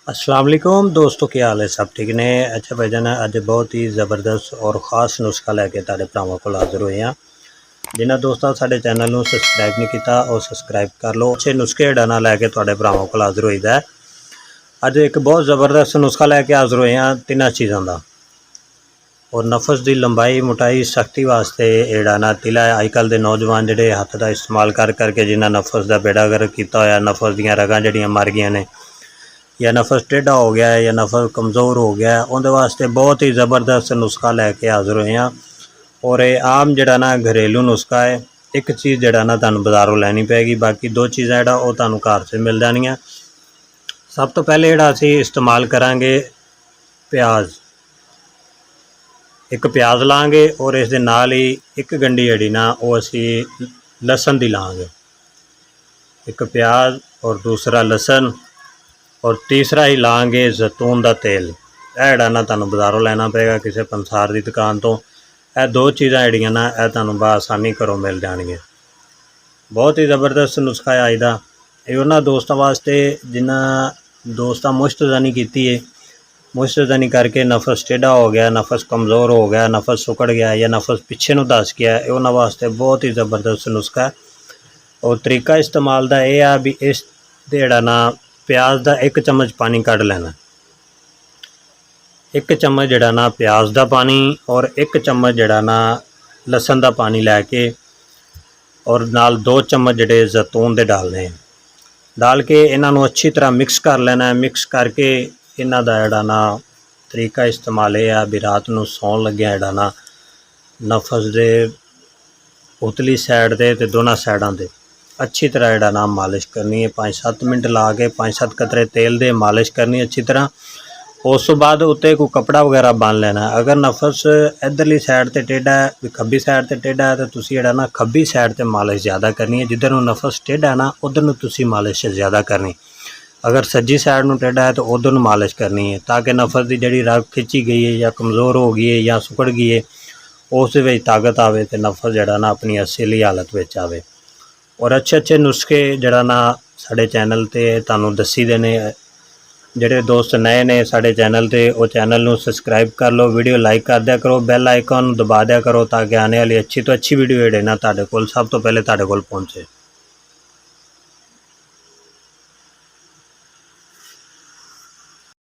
अस्सलाम वालेकुम दोस्तों, क्या हाल है? सब ठीक ने? अच्छा भाईजान, अज बहुत ही ज़बरदस्त और ख़ास नुस्खा लैके तुहाडे भरावां कोल हाज़र होए हैं। जिन्हां दोस्तों साडे चैनल नूं सबसक्राइब नहीं किया और सबसक्राइब कर लो। अच्छे नुस्खे जेहड़ा लैके तुहाडे भरावां कोल हाज़र होईदा है। अज एक बहुत ज़बरदस्त नुस्खा लैके हाज़र होए हैं तिन्हां चीज़ां दा। और नफस की लंबाई मोटाई सख्ती वास्ते जेहड़ा ना तिला है। अजकल के नौजवान जिहड़े हत्थ का इस्तेमाल कर करके जिन्हां नफस का बेड़ा गर्क किया होया, नफस दीयां रगां जिहड़ियां मर गईयां ने, या नफस टेढ़ा हो गया है, या नफस कमज़ोर हो गया है, उहदे वास्ते बहुत ही ज़बरदस्त नुस्खा लैके हाज़र होए हैं। और ये आम जिहड़ा ना घरेलू नुस्खा है। एक चीज़ जिहड़ा ना तुहानूं बाज़ारों लैनी पैगी, बाकी दो चीज़ां जिहड़ा वो तुहानूं घर से मिल जानियां। सब तो पहले जिहड़ा असीं इस्तेमाल करांगे प्याज। एक प्याज लाँगे और इस दे नाल ही एक गंढी जिहड़ी ना वो असीं लसन दी लाँगे। एक प्याज और दूसरा लसन और तीसरा ही लाँगे जैतून का तेल। यह जिहड़ा ना तुहानूं बाज़ारों लैना पेगा किसी पंसार की दुकान तो। यह दो चीज़ां जिहड़ियां ना यह तुहानूं बआसानी घरों मिल जाणगियां। बहुत ही ज़बरदस्त नुस्खा है अज दा। ये उन्हां दोस्तां वास्ते जिन्हां दोस्तां मुश्तज़नी कीती है, मुश्तज़नी करके नफस टेढ़ा हो गया, नफस कमज़ोर हो गया, नफस सुकड़ गया या नफस पिछे नूं धस गया, ये उन्हां वास्ते बहुत ही ज़बरदस्त नुस्खा है। और तरीका इस्तेमाल का यह है भी इस जिहड़ा ना प्याज का एक चम्मच पानी कढ़ लेना। एक चम्मच जिहड़ा ना प्याज का पानी और एक चम्मच जिहड़ा ना लसन का पानी लैके और नाल 2 चम्मच जिहड़े जैतून दे डालने। डाल के इन्हां नूं अच्छी तरह मिक्स कर लेना है। मिक्स करके इन्हां दा जिहड़ा ना तरीका इस्तेमाल यह है भी रात नूं सौण लग्गिया जिहड़ा ना नफस दे उतली साइड ते दोनों साइडां ते अच्छी तरह जिहड़ा ना मालिश करनी है। 5-7 मिनट ला के 5-7 कतरे तेल दे मालिश करनी अच्छी तरह। उस तो बाद उत्ते कोई कपड़ा वगैरह बन लेना। अगर नफस इधरली साइड ते टेढ़ा है, खब्बी साइड ते टेढ़ा है, तो तुसीं जिहड़ा ना खब्बी साइड ते मालिश ज़्यादा करनी है। जिधर नूं नफस टेढ़ा है ना उधर नूं तुसीं मालिश ज़्यादा करनी। अगर सज्जी साइड नूं टेढ़ा है तो उधर नूं मालिश करनी है, ताकि नफस की जिहड़ी रग खिंची गई है या कमज़ोर हो गई है या सुकड़ गई है उस विच ताकत आवे ते नफस जिहड़ा ना अपनी असली हालत विच आवे। और अच्छे अच्छे नुस्खे जिहड़ा ना साडे चैनल ते तुहानूं दस्सी देने। जिहड़े दोस्त नए ने साडे चैनल ते वो चैनल नूं सबसक्राइब कर लो, वीडियो लाइक कर दिया करो, बैल आइकन दबा दिया करो, ताकि आने वाली अच्छी तो अच्छी वीडियो जिहड़े ना तुहाडे कोल सब तो पहले तुहाडे कोल पहुँचे।